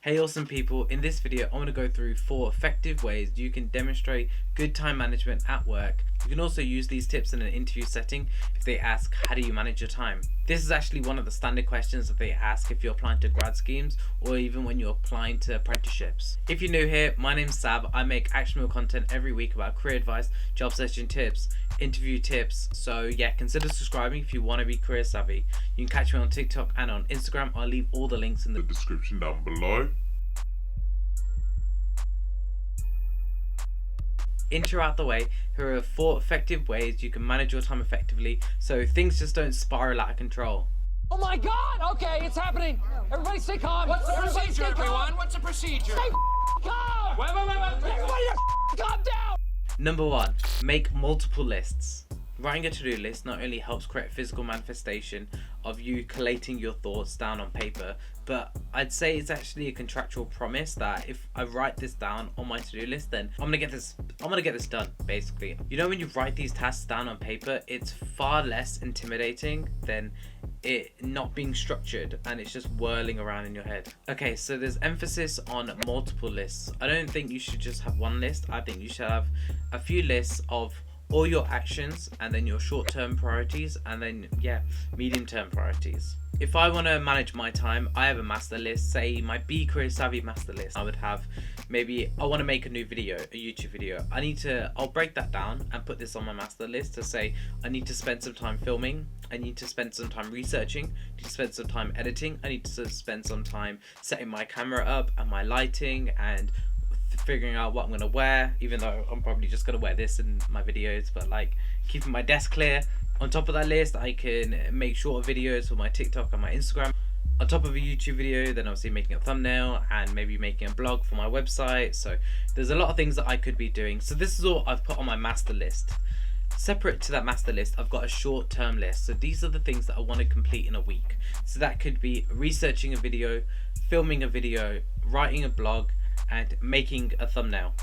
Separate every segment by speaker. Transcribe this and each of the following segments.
Speaker 1: Hey awesome people, in this video I want to go through 4 effective ways you can demonstrate good time management at work. You can also use these tips in an interview setting if they ask how do you manage your time. This is actually one of the standard questions that they ask if you're applying to grad schemes or even when you're applying to apprenticeships. If you're new here, my name's Sab. I make actionable content every week about career advice, job searching tips, interview tips. So yeah, consider subscribing if you want to be career savvy. You can catch me on TikTok and on Instagram. I'll leave all the links in the
Speaker 2: description down below.
Speaker 1: Intro out the way, here are 4 effective ways you can manage your time effectively so things just don't spiral out of control.
Speaker 3: Oh my God! Okay, it's happening. Everybody stay calm.
Speaker 4: What's the procedure, everyone? What's the procedure?
Speaker 3: Stay calm.
Speaker 4: Wait.
Speaker 3: Everybody just calm down.
Speaker 1: Number 1, make multiple lists. Writing a to-do list not only helps create a physical manifestation of you collating your thoughts down on paper, but I'd say it's actually a contractual promise that if I write this down on my to-do list, then I'm gonna get this done, basically. You know, when you write these tasks down on paper, it's far less intimidating than it not being structured and it's just whirling around in your head. Okay, so there's emphasis on multiple lists. I don't think you should just have one list. I think you should have a few lists of all your actions and then your short-term priorities and then medium-term priorities. If I want to manage my time, I have a master list, say my Be Career Savvy master list. I would have maybe I want to make a new video, a YouTube video. I'll break that down and put this on my master list to say I need to spend some time filming, I need to spend some time researching, I need to spend some time editing, I need to spend some time setting my camera up and my lighting and figuring out what I'm gonna wear, even though I'm probably just gonna wear this in my videos, but like keeping my desk clear. On top of that list, I can make shorter videos for my TikTok and my Instagram. On top of a YouTube video, then obviously making a thumbnail and maybe making a blog for my website. So there's a lot of things that I could be doing. So this is all I've put on my master list. Separate to that master list, I've got a short-term list. So these are the things that I want to complete in a week. So that could be researching a video, filming a video, writing a blog, and making a thumbnail.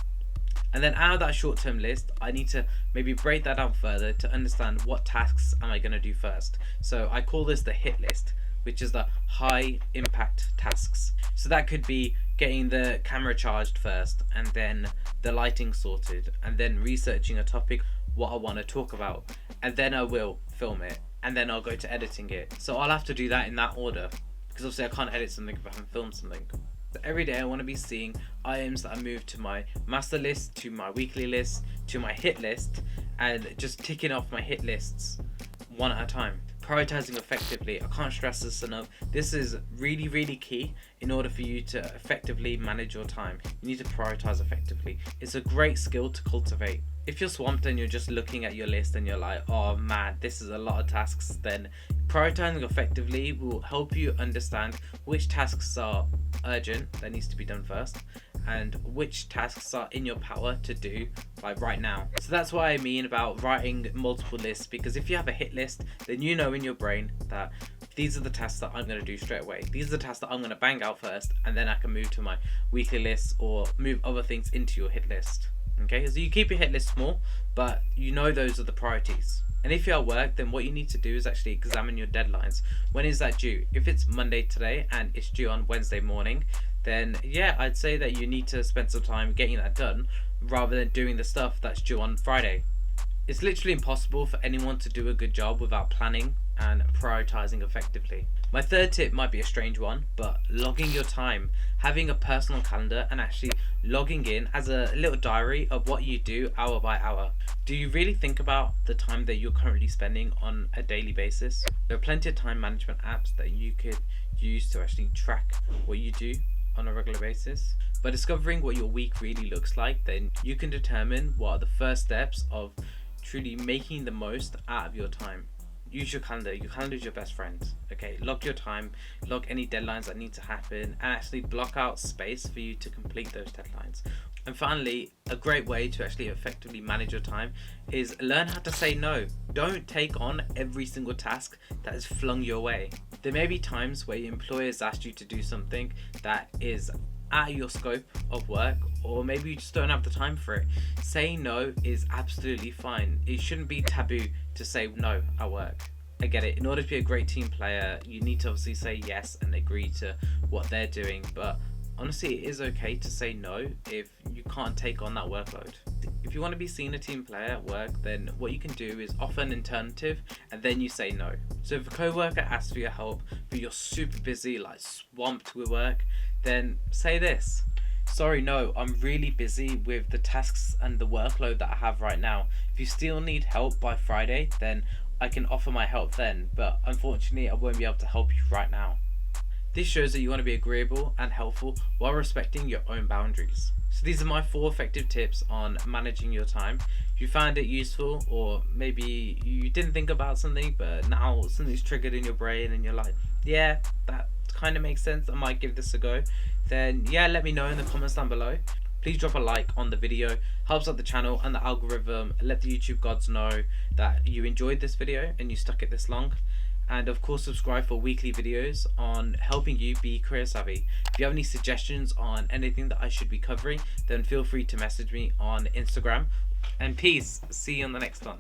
Speaker 1: And then out of that short-term list, I need to maybe break that down further to understand what tasks am I going to do first. So I call this the hit list, which is the high impact tasks. So that could be getting the camera charged first, and then the lighting sorted, and then researching a topic, what I want to talk about, and then I will film it, and then I'll go to editing it. So I'll have to do that in that order, because obviously I can't edit something if I haven't filmed something. So every day I want to be seeing items that I move to my master list, to my weekly list, to my hit list, and just ticking off my hit lists one at a time. Prioritizing effectively, I can't stress this enough. This is really, really key in order for you to effectively manage your time. You need to prioritize effectively. It's a great skill to cultivate. If you're swamped and you're just looking at your list and you're like, oh man, this is a lot of tasks, then prioritizing effectively will help you understand which tasks are urgent, that needs to be done first, and which tasks are in your power to do like right now. So that's what I mean about writing multiple lists, because if you have a hit list, then you know in your brain that these are the tasks that I'm going to do straight away. These are the tasks that I'm going to bang out first, and then I can move to my weekly list or move other things into your hit list. Okay, so you keep your hit list small, but you know those are the priorities. And if you're at work, then what you need to do is actually examine your deadlines. When is that due? If it's Monday today and it's due on Wednesday morning, then yeah, I'd say that you need to spend some time getting that done rather than doing the stuff that's due on Friday. It's literally impossible for anyone to do a good job without planning and prioritizing effectively. My third tip might be a strange one, but logging your time, having a personal calendar and actually logging in as a little diary of what you do hour by hour. Do you really think about the time that you're currently spending on a daily basis? There are plenty of time management apps that you could use to actually track what you do on a regular basis. By discovering what your week really looks like, then you can determine what are the first steps of truly making the most out of your time. Use your calendar. Your calendar is your best friend. Okay, log your time, log any deadlines that need to happen, and actually block out space for you to complete those deadlines. And finally, a great way to actually effectively manage your time is learn how to say no. Don't take on every single task that is flung your way. There may be times where your employer has asked you to do something that is out of your scope of work, or maybe you just don't have the time for it. Saying no is absolutely fine. It shouldn't be taboo to say no at work. I get it. In order to be a great team player, you need to obviously say yes and agree to what they're doing, but honestly, it is okay to say no if you can't take on that workload. If you want to be seen a team player at work, then what you can do is offer an alternative and then you say no. So if a co-worker asks for your help but you're super busy, like swamped with work, then say this: sorry, no, I'm really busy with the tasks and the workload that I have right now. If you still need help by Friday, then I can offer my help then, but unfortunately I won't be able to help you right now. This shows that you want to be agreeable and helpful while respecting your own boundaries. So these are my 4 effective tips on managing your time. If you found it useful, or maybe you didn't think about something but now something's triggered in your brain and you're like, yeah, that kind of makes sense, I might give this a go, then yeah, let me know in the comments down below. Please drop a like on the video, helps out the channel and the algorithm. Let the YouTube gods know that you enjoyed this video and you stuck it this long. And of course, subscribe for weekly videos on helping you be career savvy. If you have any suggestions on anything that I should be covering, then feel free to message me on Instagram. And peace. See you on the next one.